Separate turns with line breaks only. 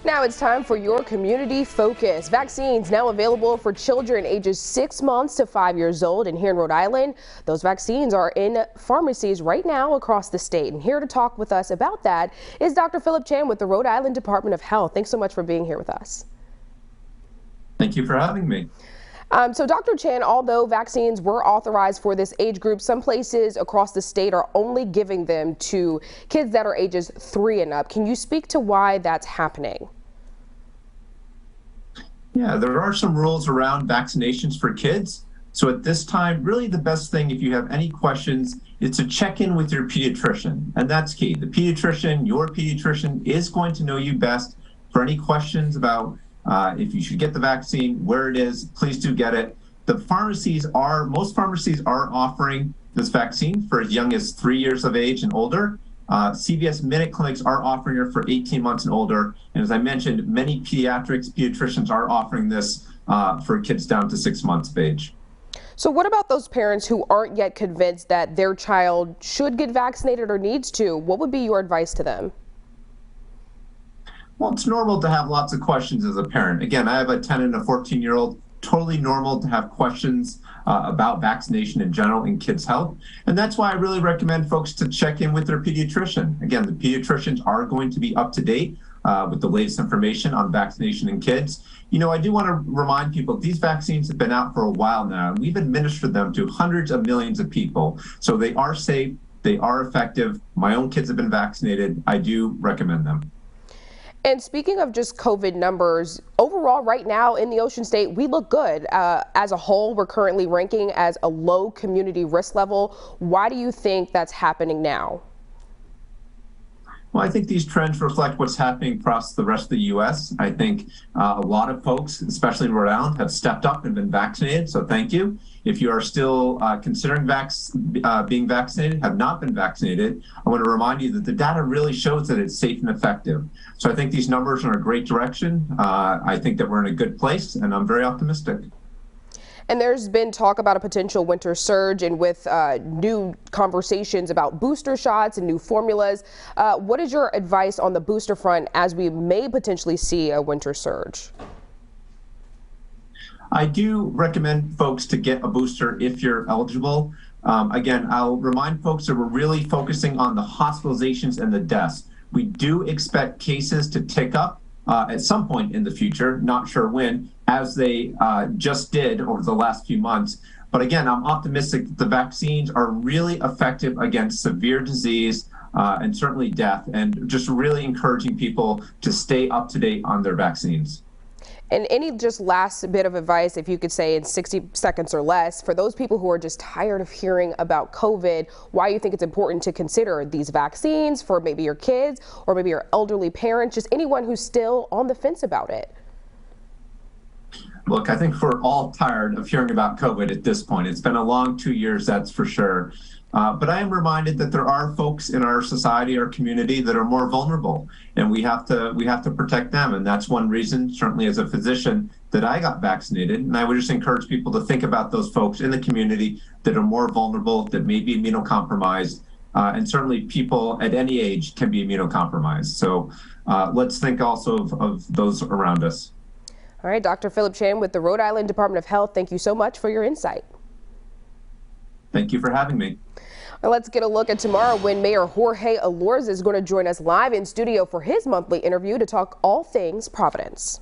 Now it's time for your community focus. Vaccines now available for children ages 6 months to 5 years old. And here in Rhode Island, those vaccines are in pharmacies right now across the state. And here to talk with us about that is Dr. Philip Chan with the Rhode Island Department of Health. Thanks so much for being here with us.
Thank you for having me.
So Dr. Chan, although vaccines were authorized for this age group, some places across the state are only giving them to kids that are ages 3 and up. Can you speak to why that's happening?
Yeah, there are some rules around vaccinations for kids. So at this time, really the best thing, if you have any questions, is to check in with your pediatrician. And that's key. The pediatrician, your pediatrician, is going to know you best. For any questions about if you should get the vaccine, where it is, please do get it. Most pharmacies are offering this vaccine for as young as 3 years of age and older. CVS Minute Clinics are offering it for 18 months and older. And as I mentioned, many pediatricians are offering this for kids down to 6 months of age.
So what about those parents who aren't yet convinced that their child should get vaccinated or needs to? What would be your advice to them?
Well, it's normal to have lots of questions as a parent. Again, I have a 10 and a 14-year-old. Totally normal to have questions about vaccination in general in kids' health. And that's why I really recommend folks to check in with their pediatrician. Again, the pediatricians are going to be up to date with the latest information on vaccination in kids. You know, I do want to remind people these vaccines have been out for a while now. We've administered them to hundreds of millions of people. So they are safe, they are effective. My own kids have been vaccinated. I do recommend them.
And speaking of just COVID numbers, overall right now in the Ocean State, we look good. As a whole, we're currently ranking as a low community risk level. Why do you think that's happening now?
Well, I think these trends reflect what's happening across the rest of the U.S. I think a lot of folks, especially in Rhode Island, have stepped up and been vaccinated, so thank you. If you are still considering being vaccinated, have not been vaccinated, I want to remind you that the data really shows that it's safe and effective. So I think these numbers are in a great direction. I think that we're in a good place, and I'm very optimistic.
And there's been talk about a potential winter surge, and with new conversations about booster shots and new formulas. What is your advice on the booster front as we may potentially see a winter surge?
I do recommend folks to get a booster if you're eligible. Again, I'll remind folks that we're really focusing on the hospitalizations and the deaths. We do expect cases to tick up at some point in the future, not sure when, as they just did over the last few months. But again, I'm optimistic that the vaccines are really effective against severe disease and certainly death, and just really encouraging people to stay up to date on their vaccines.
And any just last bit of advice, if you could say in 60 seconds or less, for those people who are just tired of hearing about COVID, why you think it's important to consider these vaccines for maybe your kids or maybe your elderly parents, just anyone who's still on the fence about it.
Look, I think we're all tired of hearing about COVID at this point. It's been a long 2 years, that's for sure. But I am reminded that there are folks in our society, our community, that are more vulnerable, and we have to protect them. And that's one reason, certainly as a physician, that I got vaccinated. And I would just encourage people to think about those folks in the community that are more vulnerable, that may be immunocompromised, and certainly people at any age can be immunocompromised. So let's think also of those around us.
All right, Dr. Philip Chan with the Rhode Island Department of Health, thank you so much for your insight.
Thank you for having me.
Now let's get a look at tomorrow when Mayor Jorge Elorza is going to join us live in studio for his monthly interview to talk all things Providence.